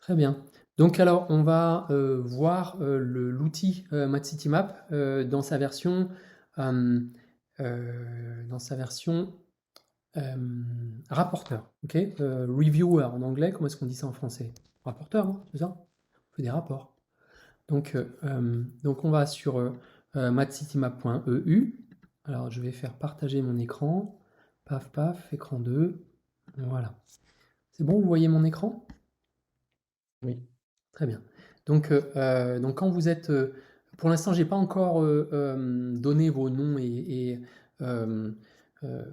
Très bien. Donc alors, on va voir l'outil MathCityMap dans sa version euh, rapporteur, ok? Reviewer en anglais, comment est-ce qu'on dit ça en français? Rapporteur, hein, c'est ça? On fait des rapports. Donc on va sur mathcitymap.eu. Alors je vais faire partager mon écran. Paf, paf, écran 2. Voilà. C'est bon, vous voyez mon écran? Oui, Très bien. Donc quand vous êtes, pour l'instant, j'ai pas encore donné vos noms et, euh, euh,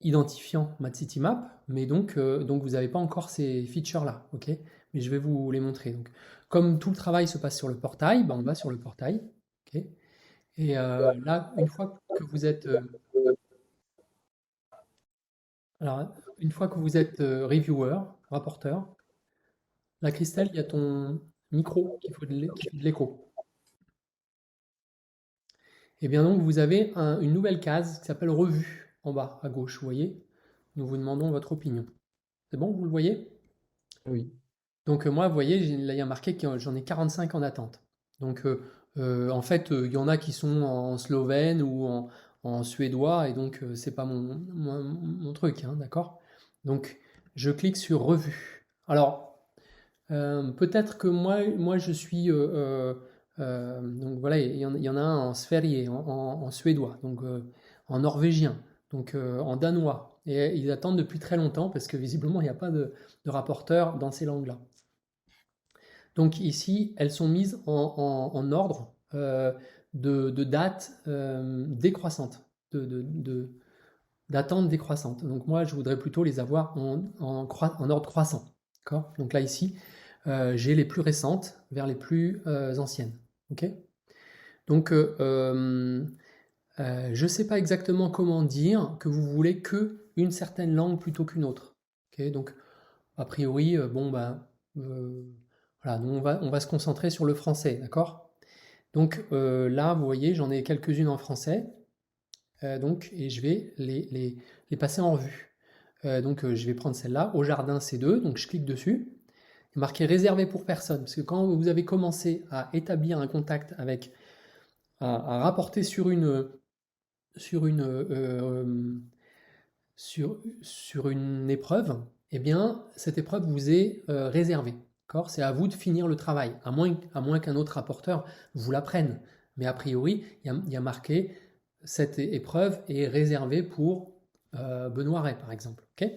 identifiants MathCityMap, mais donc vous n'avez pas encore ces features-là, ok? Mais je vais vous les montrer. Donc, comme tout le travail se passe sur le portail, ben, on va sur le portail, ok? Et là, alors, une fois que vous êtes reviewer, rapporteur, là, Christelle, il y a ton micro qui fait de l'écho. Et bien donc, vous avez une nouvelle case qui s'appelle Revue en bas à gauche, vous voyez? Nous vous demandons votre opinion. C'est bon, vous le voyez? oui. Donc moi, vous voyez, là, il y a marqué que j'en ai 45 en attente. Donc en fait, il y en a qui sont en slovène ou en suédois, et donc c'est pas mon truc, hein, d'accord? Donc je clique sur Revue. Alors, peut-être que moi je suis... donc voilà, il y en a un en sverige, en suédois, donc en norvégien, donc en danois. Et ils attendent depuis très longtemps parce que visiblement il n'y a pas de rapporteur dans ces langues-là. Donc ici, elles sont mises en ordre de date décroissante, d'attente décroissante. Donc moi, je voudrais plutôt les avoir en ordre croissant. D'accord. Donc là, ici, j'ai les plus récentes vers les plus anciennes. Ok. Donc, je ne sais pas exactement comment dire que vous voulez que une certaine langue plutôt qu'une autre. Ok. Donc, a priori, bon, ben, euh, voilà, donc on va se concentrer sur le français, d'accord? Donc là, vous voyez, j'en ai quelques-unes en français, donc, et je vais les passer en revue. Donc, je vais prendre celle-là, Au Jardin C2, donc je clique dessus, il est marqué réservé pour personne, parce que quand vous avez commencé à établir un contact avec, à rapporter sur une, sur une épreuve, eh bien, cette épreuve vous est réservée. D'accord. C'est à vous de finir le travail, à moins qu'un autre rapporteur vous la prenne. Mais a priori, il y a marqué cette épreuve est réservée pour Benoît Ray, par exemple. Ok.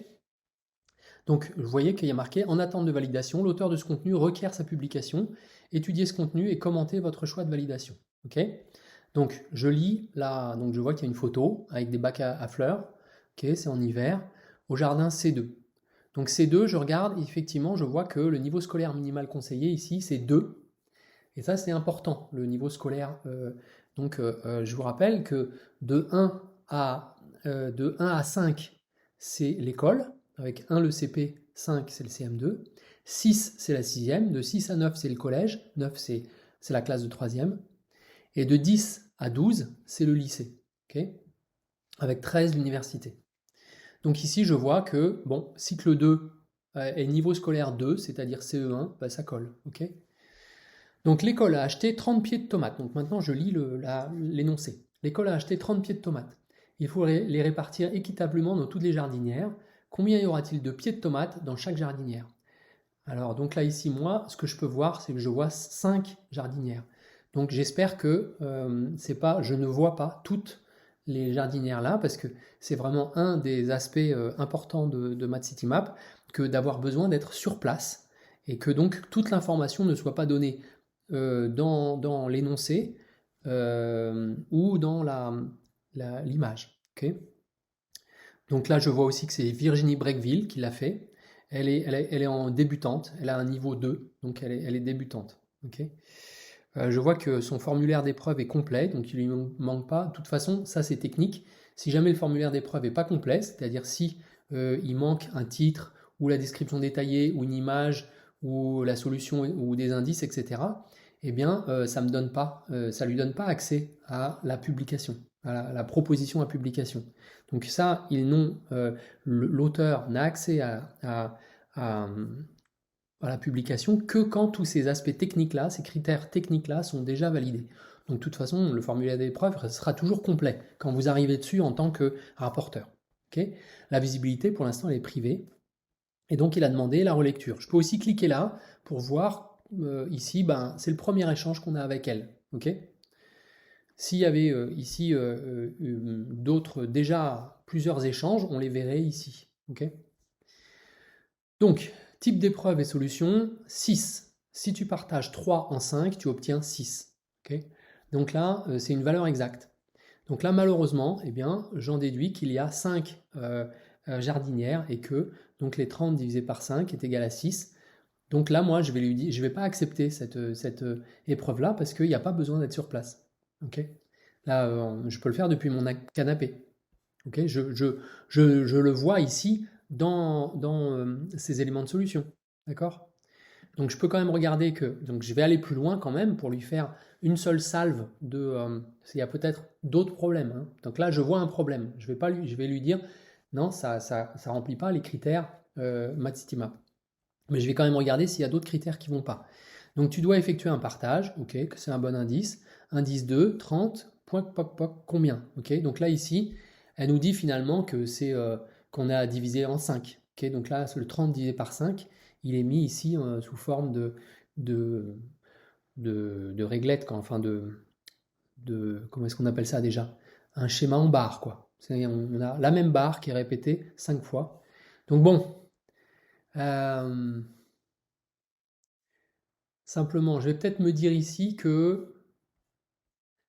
Donc, vous voyez qu'il y a marqué en attente de validation, l'auteur de ce contenu requiert sa publication. Étudiez ce contenu et commentez votre choix de validation. Ok. Donc, je lis là, donc je vois qu'il y a une photo avec des bacs à fleurs. Ok, c'est en hiver. Au jardin C2. Donc C2, je regarde, effectivement, je vois que le niveau scolaire minimal conseillé ici, c'est 2. Et ça, c'est important, le niveau scolaire. Je vous rappelle que de 1 à 5, c'est l'école, avec 1 le CP, 5 c'est le CM2, 6 c'est la sixième, de 6 à 9 c'est le collège, 9 c'est la classe de troisième, et de 10 à 12 c'est le lycée, ok, avec 13 l'université. Donc ici, je vois que, bon, cycle 2 est niveau scolaire 2, c'est-à-dire CE1, bah, ça colle, ok. Donc l'école a acheté 30 pieds de tomates. Donc maintenant, je lis l'énoncé. L'école a acheté 30 pieds de tomates. Il faut les répartir équitablement dans toutes les jardinières. Combien y aura-t-il de pieds de tomates dans chaque jardinière? Alors, donc là, ici, moi, ce que je peux voir, c'est que je vois 5 jardinières. Donc j'espère que c'est pas, je ne vois pas toutes les jardinières là, parce que c'est vraiment un des aspects importants de MathCityMap, que d'avoir besoin d'être sur place, et que donc toute l'information ne soit pas donnée dans l'énoncé ou dans l'image. Ok. Donc là, je vois aussi que c'est Virginie Breckville qui l'a fait. Elle est en débutante, elle a un niveau 2, donc elle est débutante. Ok. Je vois que son formulaire d'épreuve est complet, donc il ne lui manque pas. De toute façon, ça c'est technique. Si jamais le formulaire d'épreuve n'est pas complet, c'est-à-dire si il manque un titre ou la description détaillée ou une image ou la solution ou des indices, etc., eh bien, ça lui donne pas accès à la publication, à la proposition à publication. Donc ça, l'auteur n'a accès à, à la publication que quand tous ces aspects techniques-là, ces critères techniques-là sont déjà validés. Donc de toute façon, le formulaire d'épreuve sera toujours complet quand vous arrivez dessus en tant que rapporteur. Okay. La visibilité, pour l'instant, elle est privée. Et donc, il a demandé la relecture. Je peux aussi cliquer là pour voir ici, ben, c'est le premier échange qu'on a avec elle. Okay. S'il y avait ici d'autres, déjà plusieurs échanges, on les verrait ici. Okay. Donc, type d'épreuve et solution, 6. Si tu partages 3 en 5, tu obtiens 6. Okay. Donc là, c'est une valeur exacte. Donc là, malheureusement, eh bien, j'en déduis qu'il y a 5 jardinières et que donc les 30 divisé par 5 est égal à 6. Donc là, moi, je vais lui dire, je vais pas accepter cette épreuve-là parce qu'il n'y a pas besoin d'être sur place. Okay. Là, je peux le faire depuis mon canapé. Okay. Je le vois ici dans ces éléments de solution. D'accord? Donc je peux quand même regarder que, donc je vais aller plus loin quand même pour lui faire une seule salve de, il y a peut-être d'autres problèmes. Hein. Donc là, je vois un problème. Je vais lui dire, non, ça remplit pas les critères MathCityMap. Mais je vais quand même regarder s'il y a d'autres critères qui vont pas. Donc tu dois effectuer un partage, ok, que c'est un bon indice. Indice 2, 30, combien, ok. Donc là ici, elle nous dit finalement que c'est qu'on a divisé en 5. Ok, donc là, le 30 divisé par 5, il est mis ici sous forme de, de réglette, quoi, enfin comment est-ce qu'on appelle ça déjà? Un schéma en barre, quoi. On a la même barre qui est répétée 5 fois. Donc bon, simplement, je vais peut-être me dire ici que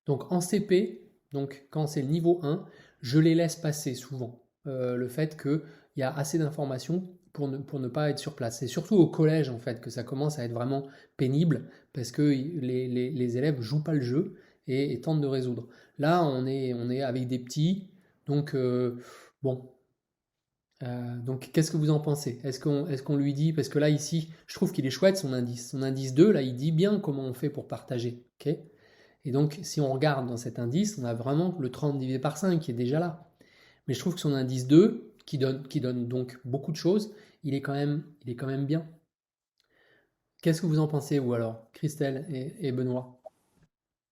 donc en CP, donc quand c'est le niveau 1, je les laisse passer souvent. Le fait qu'il y a assez d'informations pour ne pas être sur place. C'est surtout au collège en fait que ça commence à être vraiment pénible parce que les élèves jouent pas le jeu et tentent de résoudre. Là, on est avec des petits, donc bon. Donc, qu'est-ce que vous en pensez? Est-ce qu'on lui dit, parce que là, ici, je trouve qu'il est chouette son indice. Son indice 2, là, il dit bien comment on fait pour partager. Ok. Et donc, si on regarde dans cet indice, on a vraiment le 30 divisé par 5 qui est déjà là. Mais je trouve que son indice 2, qui donne donc beaucoup de choses, il est quand même bien. Qu'est-ce que vous en pensez, vous alors, Christelle et Benoît?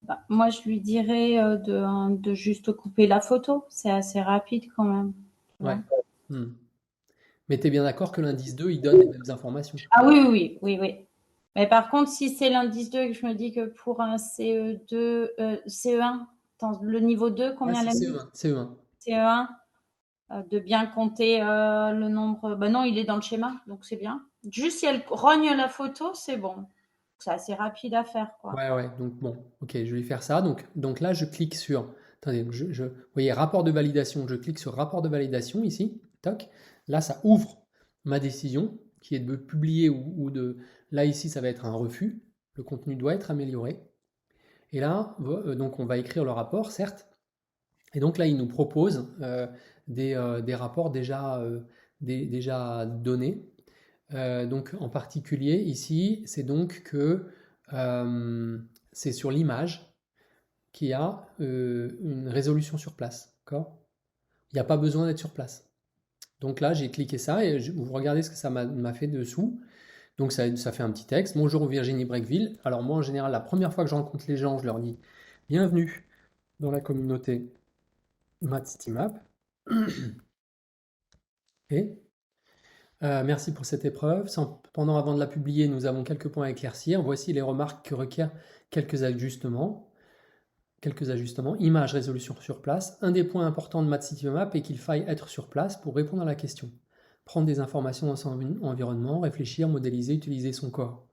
Bah, moi, je lui dirais de juste couper la photo. C'est assez rapide quand même. Ouais. Mais tu es bien d'accord que l'indice 2, il donne les mêmes informations. Ah oui. Mais par contre, si c'est l'indice 2 et que je me dis que pour un CE2, CE1, le niveau 2, combien Ah, c'est l'année? CE1. CE1, de bien compter le nombre. Ben non, il est dans le schéma, donc c'est bien. Juste si elle rogne la photo, c'est bon. C'est assez rapide à faire, quoi. Ouais, donc bon, ok, je vais faire ça. Donc là, je clique sur, attendez, vous voyez, rapport de validation, je clique sur rapport de validation ici, toc. Là, ça ouvre ma décision qui est de publier ou de, là ici, ça va être un refus. Le contenu doit être amélioré. Et là, donc on va écrire le rapport, certes. Et donc là, il nous propose des rapports déjà donnés. Donc en particulier ici, c'est donc que c'est sur l'image qu'il y a une résolution sur place. D'accord. Il n'y a pas besoin d'être sur place. Donc là, j'ai cliqué ça et vous regardez ce que ça m'a fait dessous. Donc ça fait un petit texte. Bonjour Virginie Breckville. Alors moi, en général, la première fois que je rencontre les gens, je leur dis bienvenue dans la communauté MathCityMap. Et merci pour cette épreuve. Cependant, avant de la publier, nous avons quelques points à éclaircir. Voici les remarques qui requièrent quelques ajustements. Image, résolution sur place. Un des points importants de MathCityMap est qu'il faille être sur place pour répondre à la question. Prendre des informations dans son environnement, réfléchir, modéliser, utiliser son corps.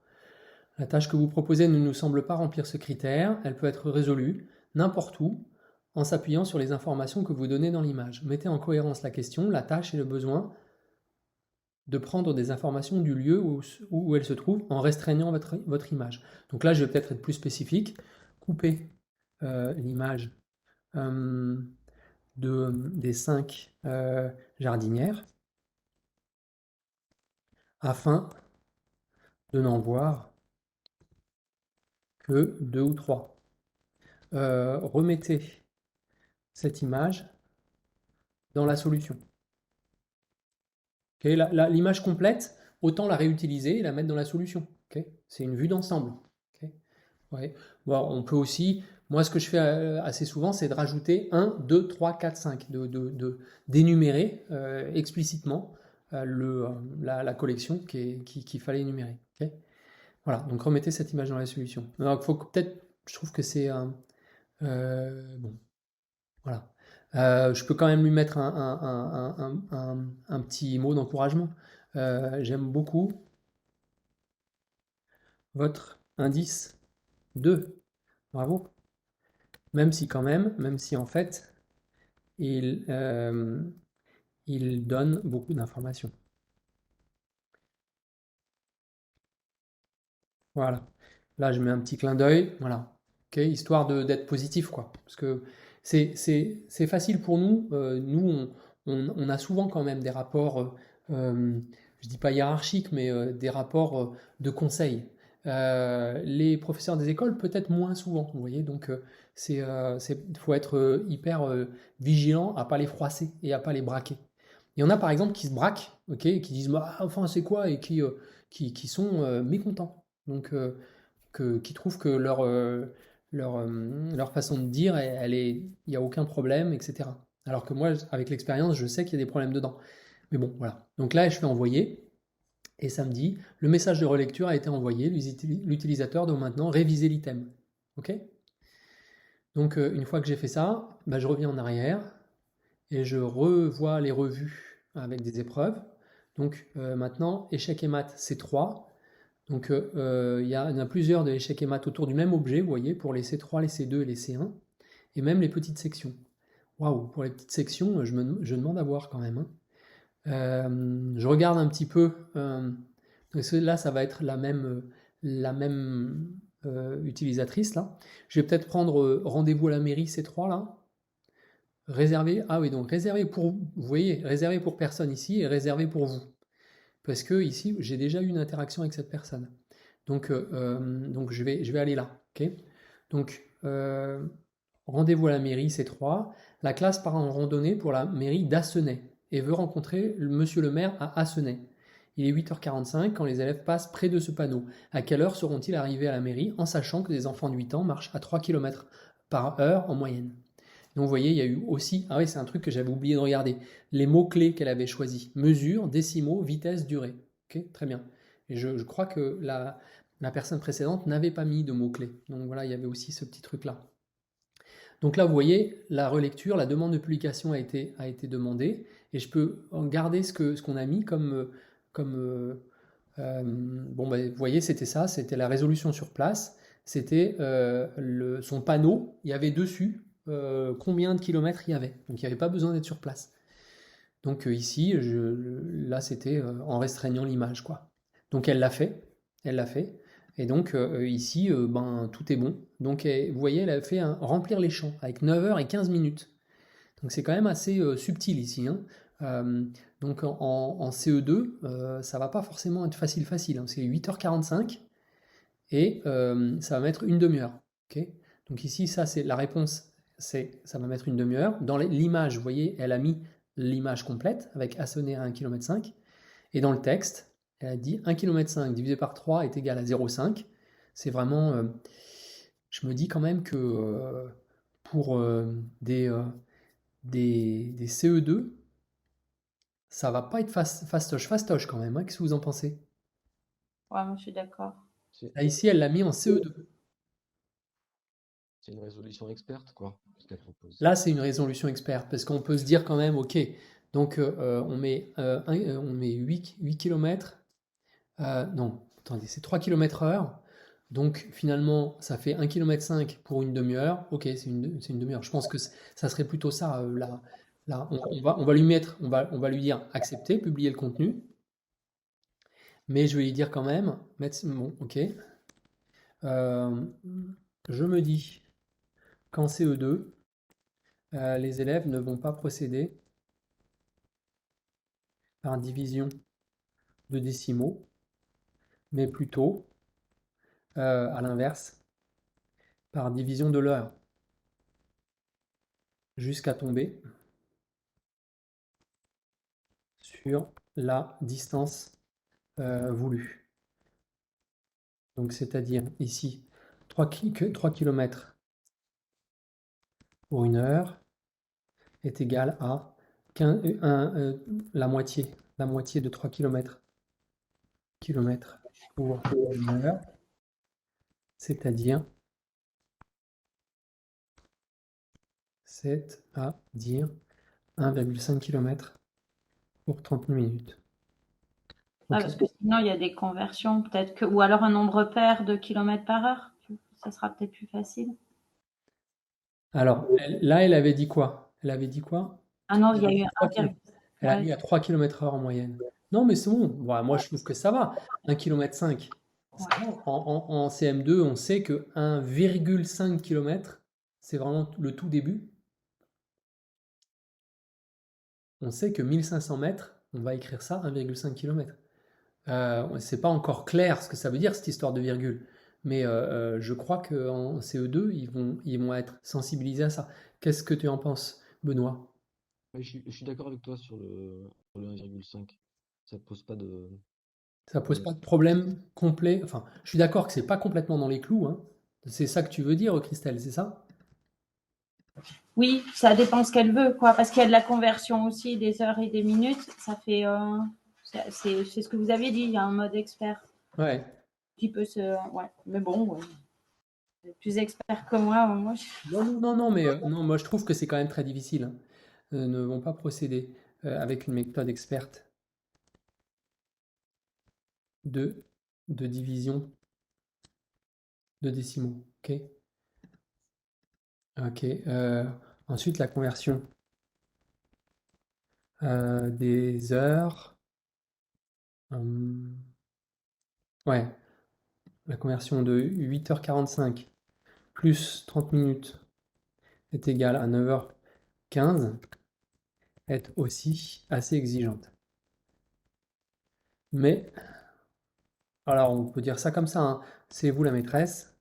La tâche que vous proposez ne nous semble pas remplir ce critère. Elle peut être résolue n'importe où en s'appuyant sur les informations que vous donnez dans l'image. Mettez en cohérence la question, la tâche et le besoin de prendre des informations du lieu où elle se trouve en restreignant votre image. Donc là, je vais peut-être être plus spécifique. Couper l'image des 5 jardinières afin de n'en voir que 2 ou 3. Remettez cette image dans la solution. Okay, l'image complète, autant la réutiliser et la mettre dans la solution. Ok. C'est une vue d'ensemble. Ok. Ouais. Bon, on peut aussi, moi ce que je fais assez souvent, c'est de rajouter 1, 2, 3, 4, 5, d'énumérer explicitement la collection qu'il fallait énumérer. Ok. Voilà, donc remettez cette image dans la solution. Alors, faut peut-être, je trouve que c'est bon, voilà. Je peux quand même lui mettre un petit mot d'encouragement. J'aime beaucoup votre indice 2. Bravo. Même si quand même, même si en fait, il, il donne beaucoup d'informations. Voilà. Là, je mets un petit clin d'œil. Voilà. Ok, histoire d'être positif, quoi. Parce que c'est facile pour nous. Nous, on a souvent quand même des rapports, je dis pas hiérarchiques, mais des rapports de conseil. Les professeurs des écoles, peut-être moins souvent, vous voyez. Donc, faut être hyper vigilant à pas les froisser et à pas les braquer. Il y en a par exemple qui se braquent, ok, et qui disent bah, enfin c'est quoi et qui sont mécontents. Donc qui trouvent que leur façon de dire, il n'y a aucun problème, etc. Alors que moi, avec l'expérience, je sais qu'il y a des problèmes dedans. Mais bon, voilà. Donc là, je fais envoyer. Et ça me dit, le message de relecture a été envoyé, l'utilisateur doit maintenant réviser l'item. Ok. Donc une fois que j'ai fait ça, bah, je reviens en arrière et je revois les revues avec des épreuves. Donc maintenant, échec et maths, c'est 3. Donc il y en a plusieurs de échecs et maths autour du même objet, vous voyez, pour les C3, les C2 et les C1, et même les petites sections. Waouh, pour les petites sections, je demande à voir quand même, hein. Je regarde un petit peu. Là, ça va être la même utilisatrice là. Je vais peut-être prendre rendez-vous à la mairie C3 là. Réservé. Ah oui, donc réservé pour, vous voyez, réservé pour personne ici et réservé pour vous. Parce que ici, j'ai déjà eu une interaction avec cette personne. Donc je vais aller là. Ok. Donc, rendez-vous à la mairie C3. La classe part en randonnée pour la mairie d'Assenay et veut rencontrer monsieur le maire à Assenay. Il est 8h45 quand les élèves passent près de ce panneau. À quelle heure seront-ils arrivés à la mairie en sachant que des enfants de 8 ans marchent à 3 km par heure en moyenne? Donc vous voyez, il y a eu aussi, ah oui, c'est un truc que j'avais oublié de regarder, les mots-clés qu'elle avait choisis. Mesure, décimaux, vitesse, durée. Ok, très bien. Et je crois que la personne précédente n'avait pas mis de mots-clés. Donc voilà, il y avait aussi ce petit truc-là. Donc là, vous voyez, la relecture, la demande de publication a été demandée, et je peux garder ce qu'on a mis bon, ben, vous voyez, c'était ça, c'était la résolution sur place, c'était son panneau, il y avait dessus combien de kilomètres il y avait. Donc il n'y avait pas besoin d'être sur place. Donc ici, là, c'était en restreignant l'image, quoi. Donc elle l'a fait, elle l'a fait. Et donc ici, ben, tout est bon. Donc vous voyez, elle a fait remplir les champs avec 9h15. Donc c'est quand même assez subtil ici, hein. Euh, donc en CE2, ça va pas forcément être facile, hein. C'est 8h45 et ça va mettre une demi-heure. Ok. Donc ici, ça c'est la réponse, ça va mettre une demi-heure. Dans l'image, vous voyez, elle a mis l'image complète avec Assenay à 1,5 km. Et dans le texte, elle a dit 1,5 km divisé par 3 est égal à 0,5. C'est vraiment, je me dis quand même que pour des CE2, ça va pas être fastoche quand même, hein. Qu'est-ce que vous en pensez? Ouais, moi je suis d'accord. Là, ici, elle l'a mis en CE2. C'est une résolution experte, quoi, ce qu'elle propose. Là, c'est une résolution experte, parce qu'on peut se dire quand même, ok, donc on met 8 km, non, attendez, c'est 3 km heure, donc finalement, ça fait 1,5 km pour une demi-heure, ok, c'est une demi-heure. Je pense que ça serait plutôt ça, là, on va lui mettre, on va lui dire accepter, publier le contenu, mais je vais lui dire quand même, bon, ok, je me dis qu'en CE2, les élèves ne vont pas procéder par division de décimaux, mais plutôt, à l'inverse, par division de l'heure, jusqu'à tomber sur la distance voulu. Donc, c'est-à-dire ici, 3 km pour 1 heure est égal à la moitié de 3 km pour 1 heure, c'est-à-dire 1,5 km pour 30 minutes. Ah, Ok. parce que sinon, il y a des conversions, peut-être que, ou alors un nombre pair de kilomètres par heure. Ça sera peut-être plus facile. Alors, là, elle avait dit quoi? Elle avait dit quoi? Ah non, il Elle y a avait eu dit 3 km. Elle a ouais, mis à 3 km/h en moyenne. Non, mais c'est bon. Bon, moi, je trouve que ça va. 1,5 km, ça ouais. va. En CM2, on sait que 1,5 km, c'est vraiment le tout début. On sait que 1500 mètres, on va écrire ça 1,5 km. C'est pas encore clair ce que ça veut dire, cette histoire de virgule. Mais je crois qu'en CE2, ils vont être sensibilisés à ça. Qu'est-ce que tu en penses, Benoît? Ouais, je suis d'accord avec toi sur le 1,5. Ça pose pas de Ça pose problème. pas de problème complet. Enfin, je suis d'accord que c'est pas complètement dans les clous, hein. C'est ça que tu veux dire, Christelle, c'est ça? Oui, ça dépend ce qu'elle veut, quoi, parce qu'il y a de la conversion aussi, des heures et des minutes. Ça fait, c'est ce que vous avez dit, il y a un mode expert Ouais. qui peut se, ouais. Mais bon, ouais. Vous êtes plus expert que moi. Moi, Non, non, non, non, mais non, moi je trouve que c'est quand même très difficile, hein. Ne vont pas procéder avec une méthode experte de, de division de décimaux. Ok? Ok. Ensuite, la conversion des heures. Ouais, la conversion de 8h45 plus 30 minutes est égale à 9h15 est aussi assez exigeante. Mais, alors on peut dire ça comme ça, hein, c'est vous la maîtresse,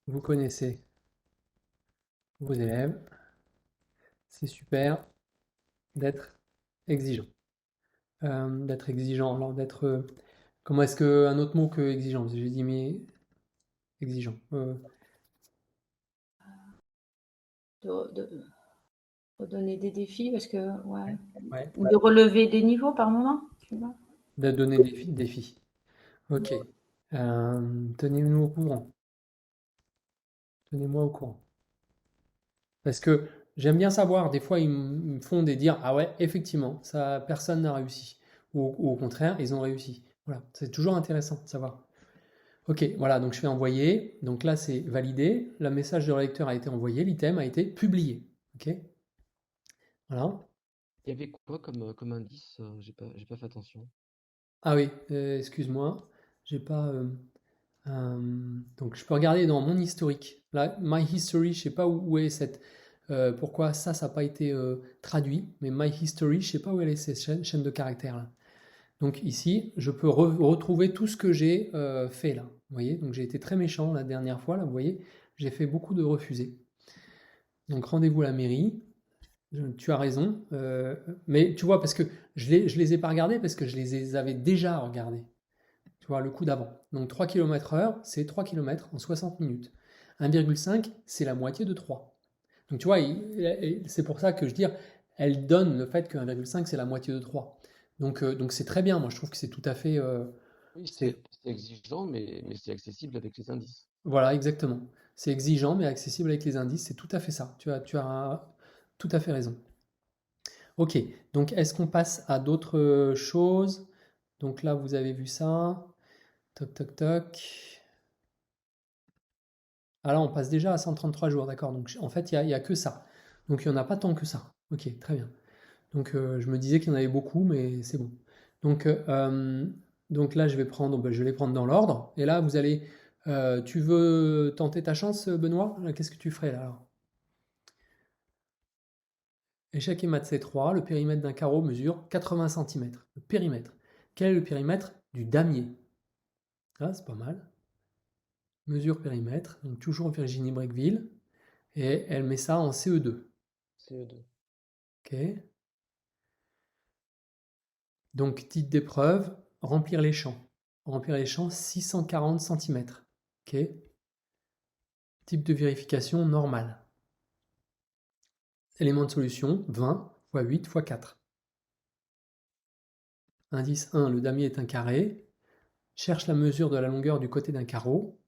vous connaissez vos élèves, c'est super d'être exigeant. D'être exigeant, alors comment est-ce que, un autre mot que exigeant, parce que j'ai dit mais exigeant. de redonner des défis, parce que, ouais. Ouais, Ou de relever des niveaux par moment, tu vois. de donner des défis. Ok. Tenez-nous au courant. Tenez-moi au courant. Parce que j'aime bien savoir, des fois ils me font des dire, ah ouais, effectivement, ça, personne n'a réussi. Ou au contraire, ils ont réussi. Voilà, c'est toujours intéressant de savoir. Ok, voilà, donc je fais envoyer. Donc là, c'est validé. Le message de lecteur a été envoyé, l'item a été publié. Ok, voilà. Il y avait quoi comme indice? J'ai pas fait attention. Ah oui, excuse-moi, j'ai pas. Donc je peux regarder dans mon historique. Là, My History, je sais pas où est cette. Pourquoi ça n'a pas été traduit, mais My History, je sais pas où elle est cette chaîne de caractères là. Donc ici, je peux retrouver tout ce que j'ai fait là. Vous voyez, donc j'ai été très méchant la dernière fois là. Vous voyez, j'ai fait beaucoup de refusés. Donc rendez-vous à la mairie. Tu as raison, mais tu vois parce que je les ai pas regardés parce que je les avais déjà regardés. Tu vois, le coup d'avant. Donc 3 km/h, c'est 3 km en 60 minutes. 1,5, c'est la moitié de 3. Donc tu vois, c'est pour ça que je dis, elle donne le fait que 1,5, c'est la moitié de 3. Donc c'est très bien, moi je trouve que c'est tout à fait... Oui, c'est, c'est exigeant, mais c'est accessible avec les indices. voilà, exactement. C'est exigeant mais accessible avec les indices, c'est tout à fait ça. Tu as tout à fait raison. Ok, donc est-ce qu'on passe à d'autres choses? Donc là, vous avez vu ça. Toc, toc, toc. Ah là, on passe déjà à 133 jours, d'accord. Donc en fait, il y a que ça. Donc il n'y en a pas tant que ça. Ok, très bien. Donc je me disais qu'il y en avait beaucoup, mais c'est bon. Donc, donc là, je vais les prendre dans l'ordre. Et là, tu veux tenter ta chance, Benoît? Qu'est-ce que tu ferais là alors? Échec et maths C3, le périmètre d'un carreau mesure 80 cm. Le périmètre. Quel est le périmètre du damier? Ah, c'est pas mal. Mesure périmètre, donc toujours Virginie Brequeville. Et elle met ça en CE2. CE2. Ok. Donc, titre d'épreuve, remplir les champs. Remplir les champs 640 cm. OK. Type de vérification normal. Élément de solution 20 x 8 x 4. Indice 1, le damier est un carré. Cherche la mesure de la longueur du côté d'un carreau.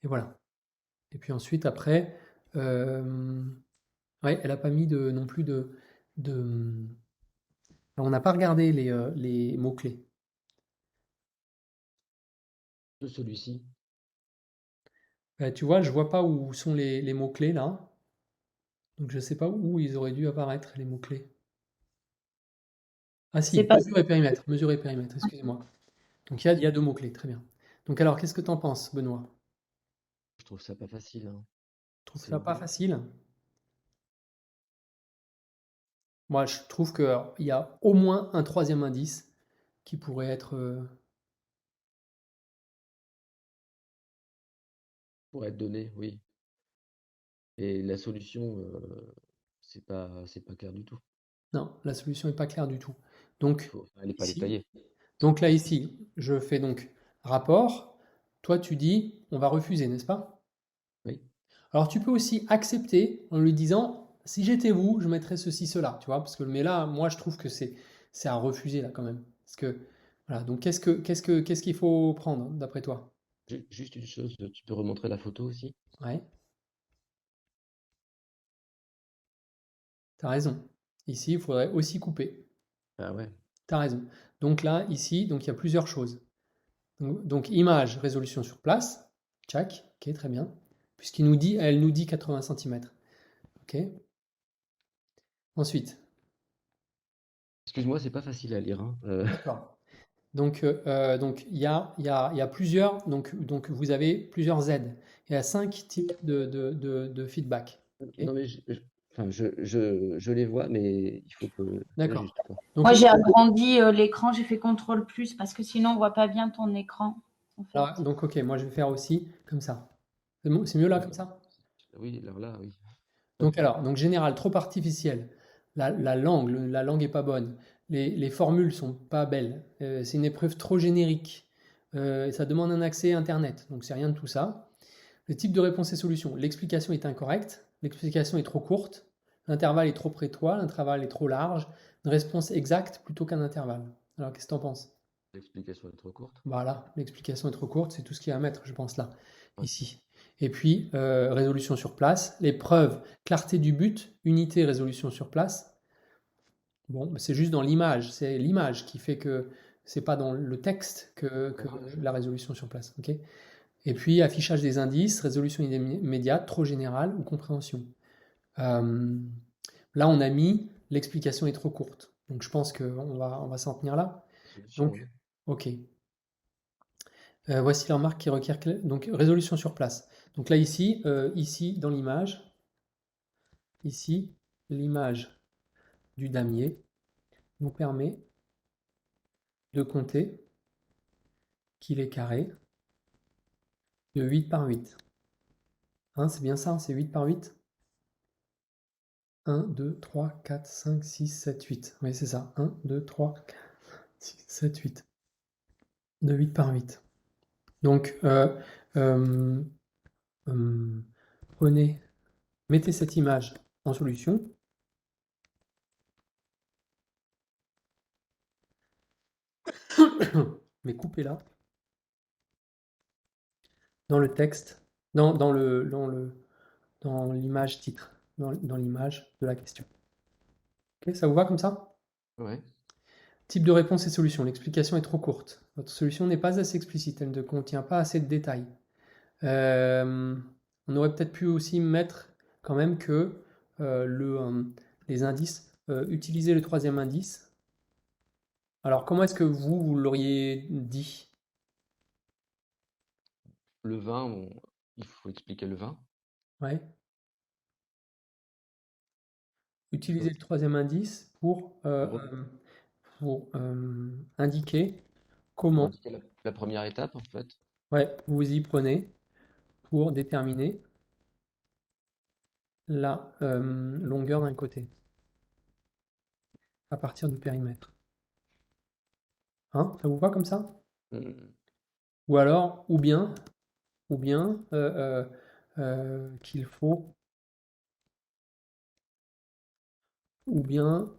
Et voilà. Et puis ensuite, après, ouais, elle n'a pas mis non plus de... On n'a pas regardé les mots-clés. De celui-ci. Tu vois, je vois pas où sont les mots-clés là. Donc je sais pas où ils auraient dû apparaître, les mots-clés. Ah C'est si, pas mesure et périmètre, excusez-moi. Donc il y a deux mots-clés, très bien. Donc alors, qu'est-ce que tu en penses, Benoît? Je trouve ça pas facile, hein. Tu trouves C'est ça pas facile? Moi, je trouve qu'il y a au moins un troisième indice qui pourrait être... pour être donné, oui. Et la solution, c'est pas clair du tout. Non, la solution n'est pas claire du tout. Donc, Elle n'est pas ici, détaillée. donc là, ici, je fais donc rapport. Toi, tu dis, on va refuser, n'est-ce pas? Oui. Alors, tu peux aussi accepter en lui disant, si j'étais vous, je mettrais ceci, cela, tu vois, parce que, mais là, moi, je trouve que c'est à refuser, là, quand même. Parce que, voilà, donc qu'est-ce qu'il faut prendre, d'après toi? Juste une chose, tu peux remontrer la photo aussi? Ouais, t'as raison. Ici, il faudrait aussi couper. Ah ouais. T'as raison. Donc là, ici, donc il y a plusieurs choses. Donc, image, résolution sur place. Tchac, ok, très bien. Elle nous dit 80 cm. Ok. Ensuite, Excuse-moi, c'est pas facile à lire, hein. d'accord. Donc il y a plusieurs, donc vous avez plusieurs Z. Il y a 5 types de feedback. Ok. Non mais enfin, je les vois, mais il faut que D'accord. j'ajuste, quoi. Donc, Moi, j'ai agrandi l'écran, j'ai fait CTRL plus parce que sinon, on voit pas bien ton écran, en fait. ok, moi je vais faire aussi comme ça. C'est mieux là comme ça? Oui, alors là, oui. Donc général, trop artificiel. La langue est pas bonne. Les formules sont pas belles. C'est une épreuve trop générique. Et ça demande un accès Internet. Donc c'est rien de tout ça. Le type de réponse et solution. L'explication est incorrecte. L'explication est trop courte. L'intervalle est trop près de toi. L'intervalle est trop large. Une réponse exacte plutôt qu'un intervalle. Alors qu'est-ce que tu en penses? L'explication est trop courte. Voilà, l'explication est trop courte, c'est tout ce qu'il y a à mettre, je pense, là, Ouais. ici. Et puis, résolution sur place, les preuves, clarté du but, unité, résolution sur place. Bon, bah, c'est juste dans l'image, c'est l'image qui fait que c'est pas dans le texte que la résolution sur place. Ok. Et puis, affichage des indices, résolution immédiate, trop générale ou compréhension. Là, on a mis l'explication est trop courte. Donc, je pense qu'on va s'en tenir là. Solution, Donc, oui. ok. Voici la remarque qui requiert donc résolution sur place. Donc là ici, ici dans l'image, ici l'image du damier nous permet de compter qu'il est carré de 8 par 8. Hein, c'est bien ça, c'est 8 par 8. 1, 2, 3, 4, 5, 6, 7, 8. Oui, c'est ça. 1, 2, 3, 4, 6, 7, 8. De 8 par 8. Donc, euh, mettez cette image en solution. Mais coupez-la dans le texte, dans l'image titre, dans l'image de la question. Ok, ça vous va comme ça? Ouais. Type de réponse et solution. L'explication est trop courte. Votre solution n'est pas assez explicite. Elle ne contient pas assez de détails. On aurait peut-être pu aussi mettre quand même que les indices, utiliser le troisième indice. Alors, comment est-ce que vous l'auriez dit? Le vin, il faut expliquer le vin. Ouais. Utiliser le troisième indice pour indiquer Pour comment indiquer la première étape, en fait. ouais, vous y prenez pour déterminer la longueur d'un côté à partir du périmètre. Hein? Ça vous va comme ça? Mm. Ou alors, ou bien qu'il faut, ou bien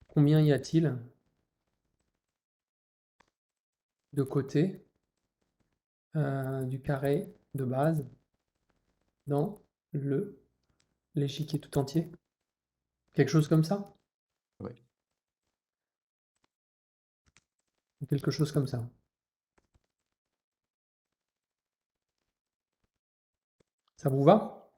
combien y a-t-il de côtés du carré de base dans l'échiquier tout entier? Quelque chose comme ça? Ouais, Ou quelque chose comme ça. Ça vous va?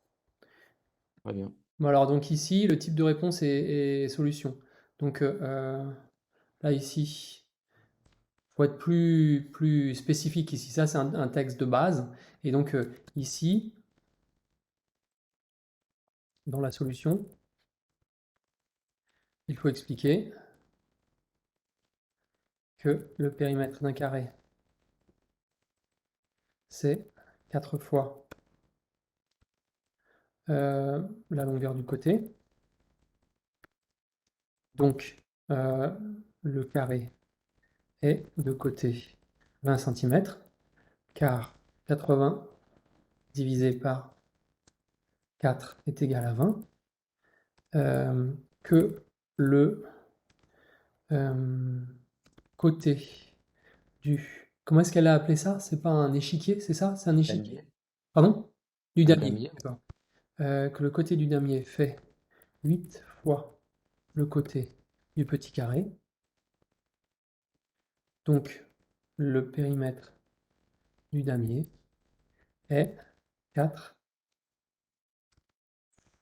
très bien. Bon, alors donc ici, le type de réponse est solution. Donc là ici, il faut être plus spécifique ici. Ça, c'est un texte de base. Et donc ici, dans la solution, il faut expliquer que le périmètre d'un carré, c'est 4 fois la longueur du côté. Donc, le carré est de côté 20 cm, car 80 divisé par 4 est égal à 20. Que le côté du... Comment est-ce qu'elle a appelé ça? C'est pas un échiquier, c'est ça? C'est un échiquier? Damier. Pardon? Du Un damier, damier. d'accord. Que le côté du damier fait 8 fois le côté du petit carré. Donc, le périmètre du damier est 4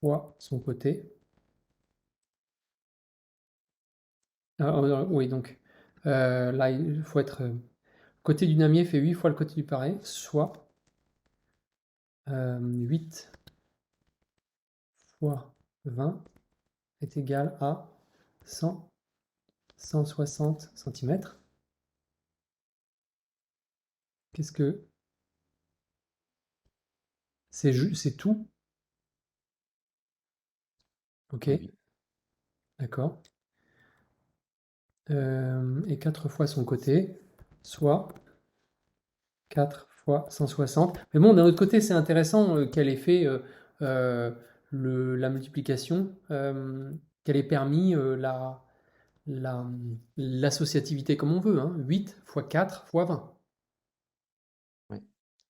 fois son côté. Oui, donc là, il faut être... côté du damier fait 8 fois le côté du carré, soit 8 fois 20 est égal à 160 cm. Qu'est-ce que... C'est tout? Ok, Oui. d'accord. Et 4 fois son côté, soit 4 fois 160. Mais bon, d'un autre côté, c'est intéressant qu'elle ait fait la multiplication, qu'elle ait permis la- l'associativité comme on veut, hein. 8 fois 4 fois 20. Ouais.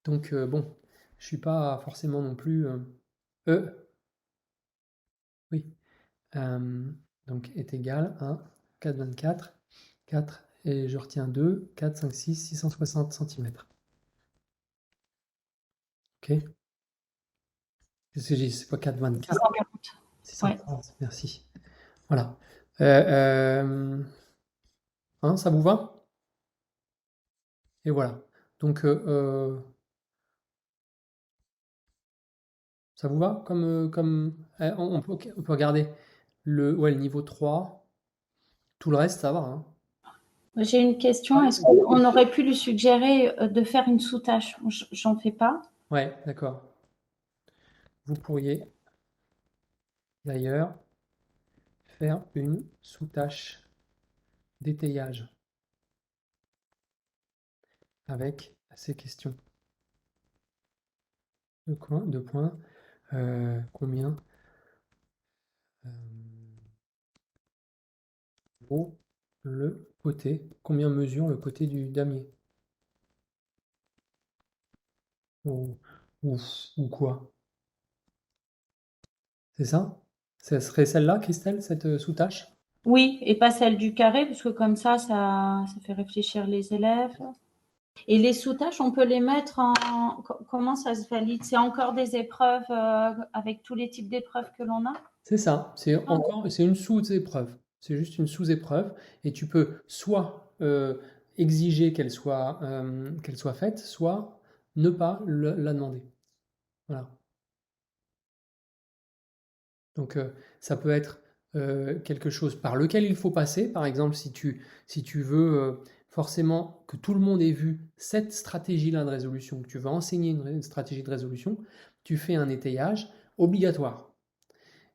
Donc bon, je suis pas forcément non plus... E, oui. Donc est égal à 4, 24, 4, et je retiens 2, 4, 5, 6, 660 cm. Ok? Qu'est-ce que j'ai dit? C'est pas 4, 24, 640. Ouais. 630, merci. Voilà. Hein, ça vous va? Et voilà. Donc, ça vous va comme on peut regarder le niveau 3. Tout le reste, ça va, hein. J'ai une question. Est-ce qu'on aurait pu lui suggérer de faire une sous-tâche? J'en fais pas. Ouais, d'accord. Vous pourriez d'ailleurs faire une sous-tâche d'étayage avec ces questions. Deux points. Combien vaut le côté? Combien mesure le côté du damier? Ou, ou, ou quoi? C'est ça? Ça serait celle-là, Christelle, cette sous-tâche? Oui, et pas celle du carré, parce que comme ça fait réfléchir les élèves. Et les sous-tâches, on peut les mettre en... Comment ça se valide? C'est encore des épreuves avec tous les types d'épreuves que l'on a? C'est ça, c'est une sous-épreuve. C'est juste une sous-épreuve. Et tu peux soit exiger qu'elle soit faite, soit ne pas la demander. Voilà. Donc ça peut être quelque chose par lequel il faut passer. Par exemple, si tu veux forcément que tout le monde ait vu cette stratégie-là de résolution, que tu veux enseigner une stratégie de résolution, tu fais un étayage obligatoire.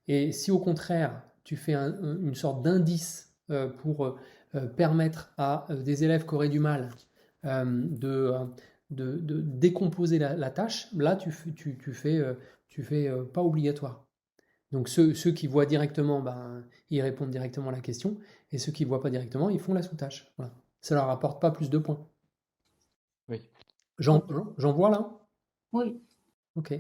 Et si au contraire, tu fais une sorte d'indice pour permettre à des élèves qui auraient du mal de décomposer la tâche, là, tu fais pas obligatoire. Donc ceux qui voient directement, ben, ils répondent directement à la question, et ceux qui ne voient pas directement, ils font la sous-tâche. Voilà. Ça leur apporte pas plus de points. Oui. J'en vois là? Oui. Ok.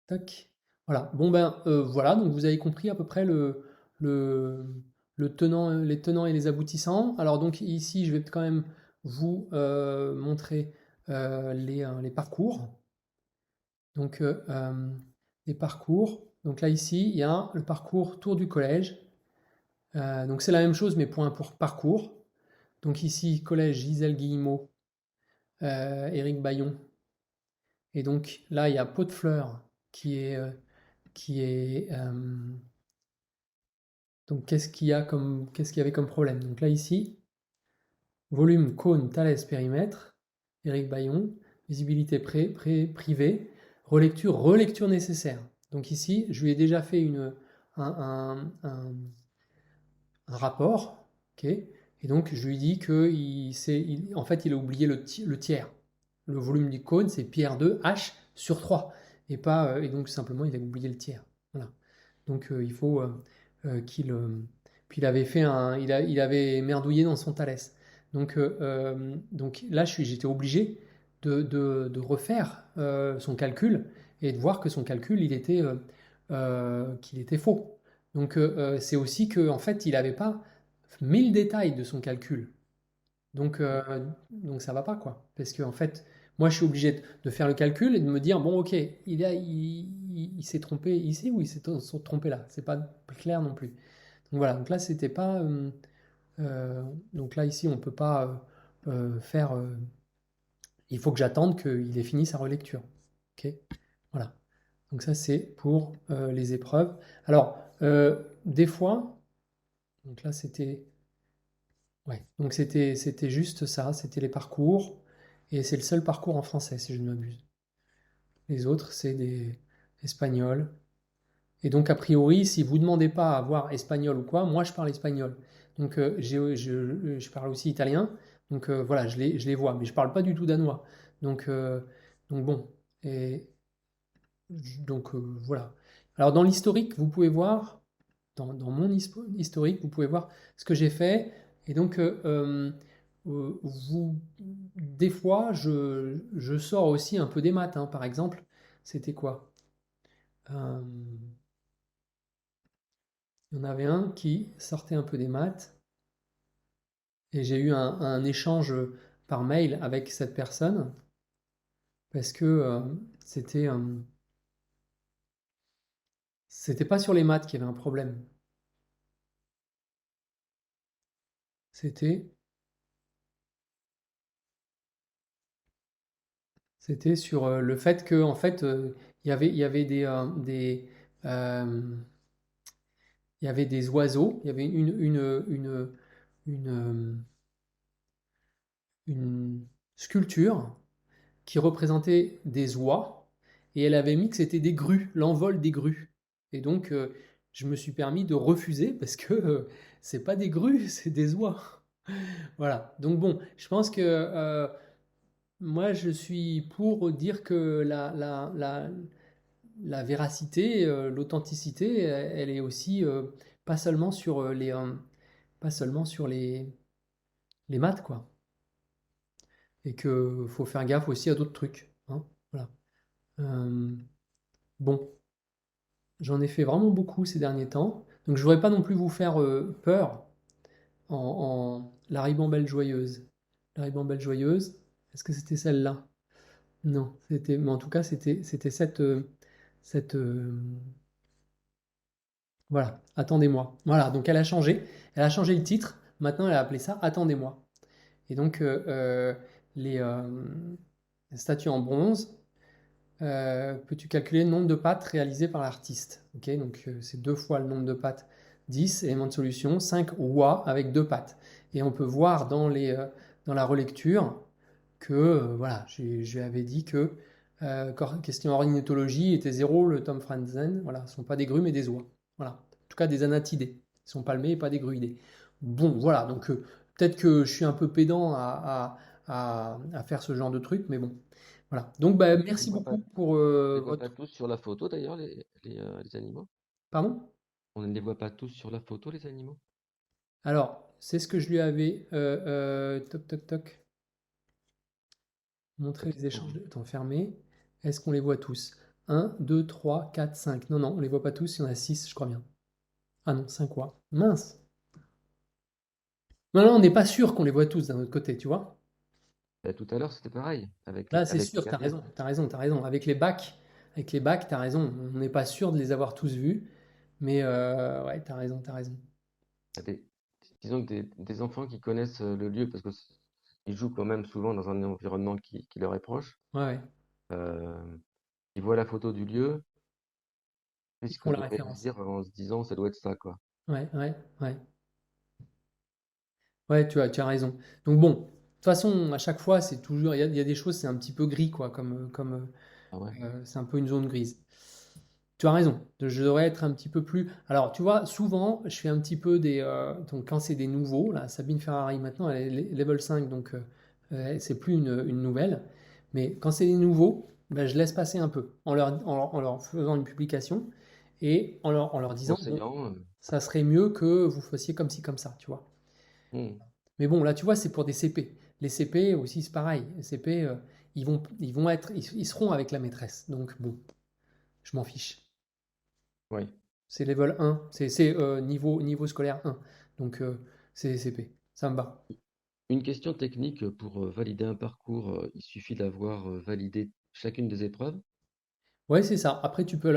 Tac. Voilà. Bon ben voilà, donc vous avez compris à peu près le, les tenants et les aboutissants. Alors donc ici, je vais quand même vous montrer les parcours. Donc les parcours. Donc là ici, il y a le parcours Tour du collège. Donc c'est la même chose mais pour parcours. Donc ici, collège Gisèle Guillemot, Éric Bayon. Et donc là, il y a Pot de Fleurs qui est donc qu'est-ce qu'il y avait comme problème? Donc là ici, volume, cône, Thalès, périmètre, Éric Bayon, visibilité privée, relecture nécessaire. Donc ici, je lui ai déjà fait un rapport, ok, et donc je lui dis que en fait, il a oublié le tiers. Le volume du cône, c'est pi R2 H sur 3, et pas, et donc simplement, il a oublié le tiers. Voilà. Donc il faut qu'il. Puis il avait il avait merdouillé dans son Thalès. Donc là, j'étais obligé de refaire son calcul et de voir que son calcul, qu'il était faux. Donc c'est aussi que en fait, il n'avait pas mis le détail de son calcul. Donc ça va pas quoi. Parce que en fait, moi je suis obligé de faire le calcul et de me dire bon ok, il s'est trompé ici ou il s'est trompé là. C'est pas clair non plus. Donc voilà. Donc là c'était pas. Donc là ici on peut pas faire. Il faut que j'attende qu'il ait fini sa relecture. Ok. Voilà. Donc ça c'est pour les épreuves. Alors des fois. Donc là c'était. Ouais, donc c'était juste ça, c'était les parcours, et c'est le seul parcours en français, si je ne m'abuse. Les autres, c'est des espagnols. Et donc, a priori, si vous ne demandez pas à voir espagnol ou quoi, moi, je parle espagnol. Donc, je parle aussi italien. Donc, voilà, je les vois, mais je parle pas du tout danois. Donc, bon. Et donc, voilà. Alors, dans l'historique, vous pouvez voir, dans mon historique, vous pouvez voir ce que j'ai fait. Et donc, des fois, je sors aussi un peu des maths, hein. Par exemple, c'était quoi? Euh, Il y en avait un qui sortait un peu des maths. Et j'ai eu un échange par mail avec cette personne parce que c'était c'était pas sur les maths qu'il y avait un problème. C'était C'était sur le fait que en fait il y avait euh, il y avait des oiseaux, il y avait une, une sculpture qui représentait des oies et elle avait mis que c'était des grues, l'envol des grues. Et donc je me suis permis de refuser parce que c'est pas des grues, c'est des oies. Voilà. Donc bon, je pense que moi je suis pour dire que la véracité, l'authenticité, elle est aussi pas seulement sur pas seulement sur les maths, quoi. Et que faut faire gaffe aussi à d'autres trucs, hein. Voilà. Euh, bon, j'en ai fait vraiment beaucoup ces derniers temps. Donc je voudrais pas non plus vous faire peur en la ribambelle joyeuse. La ribambelle joyeuse, est-ce que c'était celle-là? Non, mais en tout cas c'était cette voilà, attendez-moi. Voilà, donc elle a changé le titre. Maintenant elle a appelé ça Attendez-moi. Et donc les statues en bronze. Peux-tu calculer le nombre de pattes réalisées par l'artiste? Ok, donc c'est 2 fois le nombre de pattes, 10, éléments de solution, 5 oies avec 2 pattes. Et on peut voir dans la relecture que, voilà, je lui avais dit que question ornithologie était 0, le Tom Franzen, voilà, ce ne sont pas des grues mais des oies. Voilà, en tout cas des anatidés, ils sont palmés et pas des gruidés. Bon, voilà, donc peut-être que je suis un peu pédant à faire ce genre de truc, mais bon, voilà. Donc, bah, On les merci voit pas, beaucoup pour on les voit pas votre... tous sur la photo d'ailleurs, les animaux. Pardon? On ne les voit pas tous sur la photo, les animaux. Alors, c'est ce que je lui avais... toc, toc, toc. Montrer les échanges de temps fermés. Est-ce qu'on les voit tous? Un, 2, 3, 4, 5. Non, non, on les voit pas tous, il y en a 6, je crois bien. Ah non, 5 quoi. Mince! Non, non, on n'est pas sûr qu'on les voit tous d'un autre côté, tu vois? Tout à l'heure, c'était pareil Là, c'est avec les sûr, t'as carrières. raison, t'as raison, t'as raison. Avec les bacs, t'as raison. On n'est pas sûr de les avoir tous vus, mais ouais, t'as raison, t'as raison. T'as des- Disons que des enfants qui connaissent le lieu parce que ils jouent quand même souvent dans un environnement qui leur est proche. Ouais, ouais, euh, Ils voient la photo du lieu, ils risquent font la de référence. réagir en se disant ça doit être ça, quoi. Ouais, ouais, ouais. Ouais, tu as raison. Donc bon, de toute façon, à chaque fois, c'est toujours, il y a des choses, c'est un petit peu gris, quoi, Ah ouais. c'est un peu une zone grise. Tu as raison, je devrais être un petit peu plus. Alors, tu vois, souvent, je fais un petit peu des. Donc, quand c'est des nouveaux, là, Sabine Ferrari, maintenant, elle est level 5, donc c'est plus une nouvelle. Mais quand c'est des nouveaux, ben, je laisse passer un peu en leur faisant une publication et en leur disant, bon, Conseillant. ça serait mieux que vous fassiez comme ci, comme ça, tu vois. Hmm, Mais bon, là, tu vois, c'est pour des CP. Les CP aussi, c'est pareil. Les CP, ils vont être, ils seront avec la maîtresse. Donc, bon, je m'en fiche. ouais. C'est level 1, c'est niveau scolaire 1. Donc c'est CP, ça me va. Une question technique pour valider un parcours, il suffit d'avoir validé chacune des épreuves. Ouais, c'est ça. Après, tu peux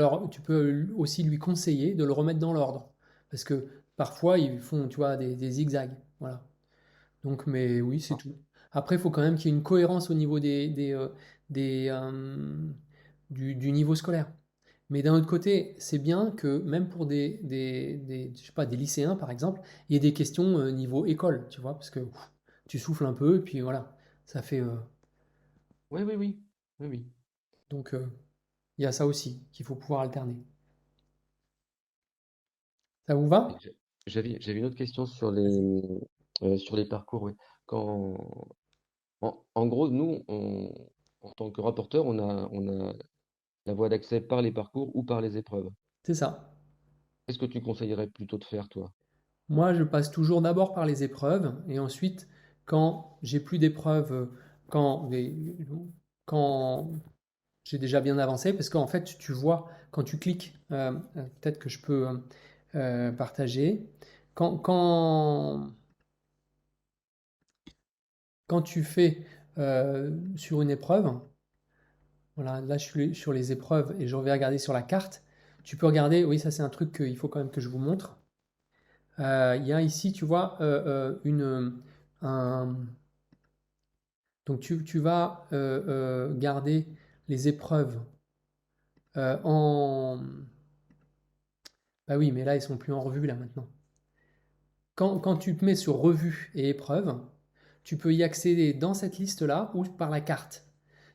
aussi lui conseiller de le remettre dans l'ordre. Parce que parfois, ils font, tu vois, des zigzags. Voilà. Donc, mais oui, c'est Ah, tout. Après, il faut quand même qu'il y ait une cohérence au niveau des, du niveau scolaire. Mais d'un autre côté, c'est bien que même pour je sais pas, des lycéens, par exemple, il y ait des questions niveau école, tu vois, parce que tu souffles un peu, et puis voilà, ça fait... oui, oui, oui. Oui, oui. donc, il y a ça aussi, qu'il faut pouvoir alterner. Ça vous Et va? j'avais une autre question Vas-y. sur les parcours, oui. Quand, en gros, nous, en tant que rapporteur, on a la voie d'accès par les parcours ou par les épreuves. C'est ça. Qu'est-ce que tu conseillerais plutôt de faire, toi? Moi, je passe toujours d'abord par les épreuves, et ensuite, quand j'ai plus d'épreuves, quand, quand j'ai déjà bien avancé, parce qu'en fait, tu vois, quand tu cliques, peut-être que je peux partager, quand, quand, quand tu fais sur une épreuve, voilà, là je suis sur les épreuves et je vais regarder sur la carte, tu peux regarder, oui, ça c'est un truc qu'il faut quand même que je vous montre. Il y a ici, tu vois, un, donc tu vas garder les épreuves en... Bah oui, mais là, ils sont plus en revue, là, maintenant. Quand tu te mets sur revue et épreuves, tu peux y accéder dans cette liste-là ou par la carte.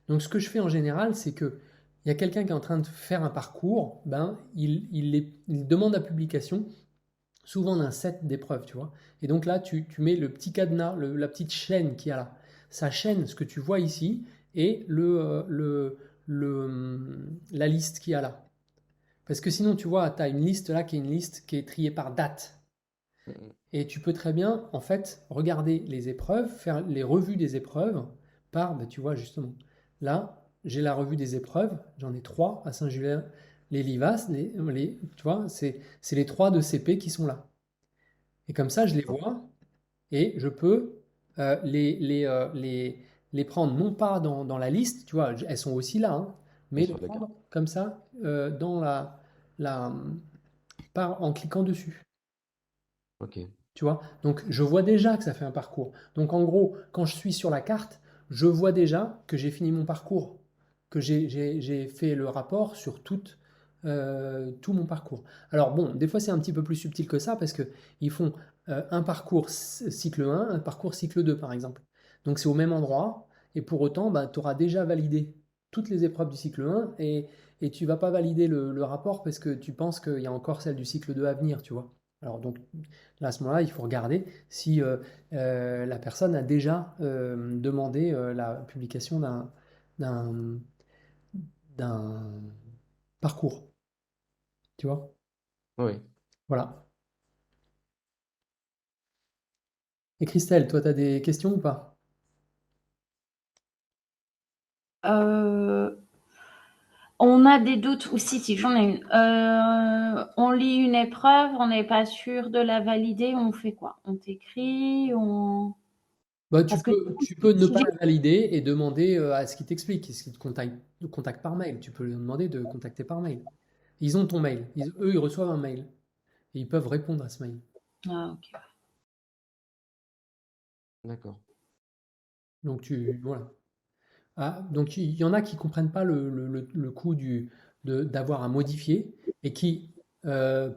Donc, ce que je fais en général, c'est que il y a quelqu'un qui est en train de faire un parcours, ben, il demande la publication, souvent d'un set d'épreuves, tu vois. Et donc là, tu mets le petit cadenas, la petite chaîne qu'il y a là. Ça chaîne ce que tu vois ici et la liste qu'il y a là. Parce que sinon, tu vois, tu as une liste là qui est une liste qui est triée par date. Mm, Et tu peux très bien, en fait, regarder les épreuves, faire les revues des épreuves par, bah, tu vois, justement. Là, j'ai la revue des épreuves, j'en ai trois à Saint-Julien-les-Livas, tu vois, c'est les trois de CP qui sont là. Et comme ça, je les d'accord. vois et je peux les prendre non pas dans la liste, tu vois, elles sont aussi là, hein, Oui, mais les sur la carte. prendre comme ça dans la, en cliquant dessus. Ok. Tu vois? Donc je vois déjà que ça fait un parcours. Donc en gros, quand je suis sur la carte, je vois déjà que j'ai fini mon parcours, que j'ai fait le rapport sur tout mon parcours. Alors bon, des fois c'est un petit peu plus subtil que ça parce que ils font un parcours cycle 1, un parcours cycle 2 par exemple. Donc c'est au même endroit et pour autant, bah, tu auras déjà validé toutes les épreuves du cycle 1 et tu vas pas valider le rapport parce que tu penses qu'il y a encore celle du cycle 2 à venir, tu vois. Alors donc là, à ce moment-là, il faut regarder si la personne a déjà demandé la publication d'un d'un parcours, tu vois? Oui. Voilà. Et Christelle, toi, tu as des questions ou pas? Euh, on a des doutes, ou si, j'en ai une. On lit une épreuve, on n'est pas sûr de la valider, on fait quoi? On t'écrit, Bah, Parce que tu peux ne si pas j'ai... la valider et demander à ce qu'ils t'expliquent, ce qu'ils te contactent par mail. Tu peux leur demander de contacter par mail. Ils ont ton mail. Eux, ils reçoivent un mail. Et ils peuvent répondre à ce mail. Ah, ok. D'accord. Donc, voilà. Ah, donc, il y en a qui comprennent pas le coût d'avoir à modifier et qui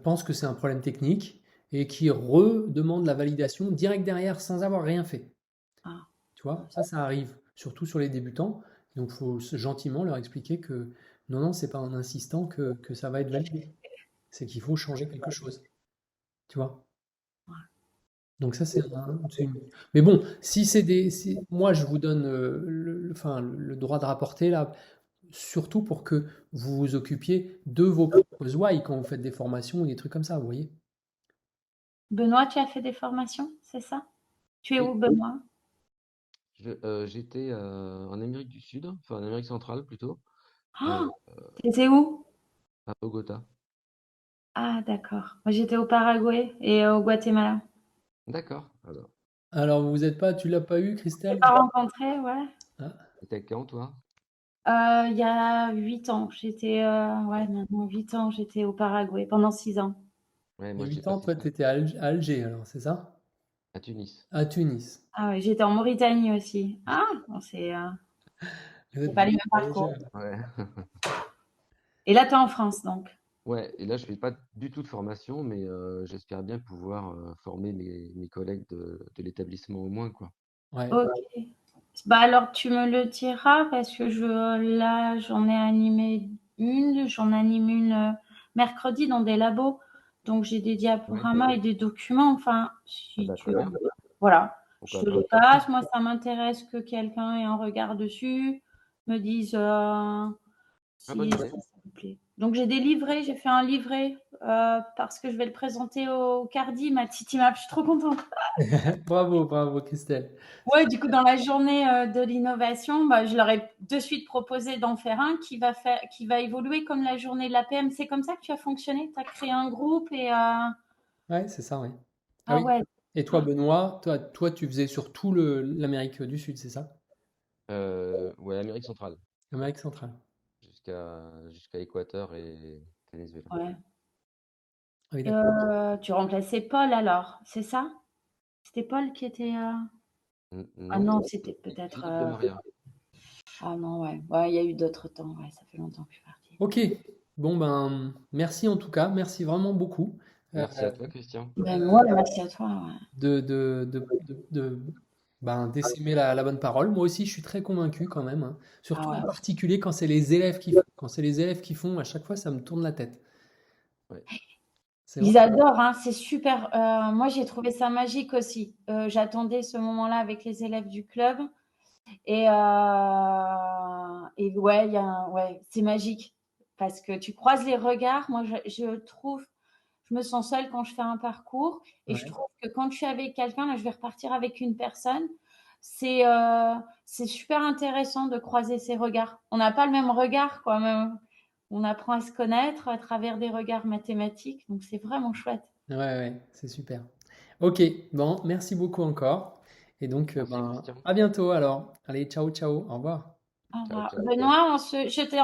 pensent que c'est un problème technique et qui redemandent la validation direct derrière sans avoir rien fait. Ah, Tu vois, ça arrive, surtout sur les débutants. Donc, il faut gentiment leur expliquer que non, non, c'est pas en insistant que ça va être validé. C'est qu'il faut changer quelque chose. Tu vois? Donc ça, Mais bon, si c'est moi, je vous donne enfin, le droit de rapporter là, surtout pour que vous vous occupiez de vos propres ouailles quand vous faites des formations ou des trucs comme ça, vous voyez? Benoît, tu as fait des formations, c'est ça? Tu es Oui. où, Benoît? J'étais en Amérique du Sud, enfin en Amérique centrale plutôt, Ah, euh, t'étais où? à Bogota. Ah, d'accord. Moi, j'étais au Paraguay et au Guatemala. D'accord. Alors, Alors, tu l'as pas eu, Je t'ai Christelle? pas rencontré, ouais. Ah, t'étais quand toi? Il y a 8 ans. J'étais, ouais, maintenant 8 ans, j'étais au Paraguay pendant 6 ans. Ouais, il y moi a j'étais 8 ans, passé toi, tu étais à Alger, alors, c'est ça? à Tunis. À Tunis. Ah ouais, j'étais en Mauritanie aussi. Ah, bon, Vous c'est êtes pas les des mêmes parcours. voyageurs. Ouais. Et là, tu es en France, donc. Ouais, et là je fais pas du tout de formation, mais j'espère bien pouvoir former mes collègues de l'établissement au moins, quoi. Ouais. Ok. Bah alors, tu me le diras parce que là, j'en ai animé j'en anime une mercredi dans des labos. Donc, j'ai des Ouais. diaporamas et des documents. Enfin, Ah si bah tu très bien. voilà, je Pourquoi te les pas? passe. Moi, ça m'intéresse que quelqu'un ait un regard dessus, me dise Ah, si bonne ça idée. vous plaît. Donc, j'ai fait un livret parce que je vais le présenter au Cardi, ma Titi Map. Je suis trop contente. Bravo, bravo, Christelle. Ouais, du coup, dans la journée de l'innovation, bah, je leur ai de suite proposé d'en faire un qui va évoluer comme la journée de la PM. C'est comme ça que tu as fonctionné? Tu as créé un groupe et Ouais, c'est ça, ouais. Ah ah oui. ouais, Et toi, Benoît, toi, tu faisais surtout l'Amérique du Sud, c'est ça? Ouais, Amérique centrale, L'Amérique centrale. jusqu'à Équateur et Venezuela. ouais. Ah oui, d'accord. Tu remplaçais Paul alors, c'est ça? C'était Paul qui était. Ah Non, non, c'était peut-être. Philippe de Maria. Ah non, ouais. Ouais, il y a eu d'autres temps. Ouais, ça fait longtemps que je suis partie. Ok. Bon, ben, merci en tout cas. Merci vraiment beaucoup euh, Merci à toi, Christian. Ben, moi, merci à toi. Ouais. ben, d'essaimer la bonne parole. Moi aussi, je suis très convaincu quand même, hein. Ah Surtout en ouais. particulier quand c'est les élèves qui font. Quand c'est les élèves qui font, à chaque fois, ça me tourne la tête. Ouais. C'est vrai. Ils adorent, hein, c'est super. Moi, j'ai trouvé ça magique aussi. J'attendais ce moment-là avec les élèves du club. Et ouais, ouais, c'est magique parce que tu croises les regards. Moi, je trouve, je me sens seule quand je fais un parcours et je Ouais. trouve que quand je suis avec quelqu'un, là, je vais repartir avec une personne. C'est super intéressant de croiser ces regards. On n'a pas le même regard, quoi. On apprend à se connaître à travers des regards mathématiques, donc c'est vraiment chouette. Ouais, ouais, c'est super. Ok, bon, merci beaucoup encore. Et donc, Merci, ben, Christian. à bientôt alors. Allez, ciao, ciao, au revoir. Au Ciao, revoir. ciao. Benoît, je t'ai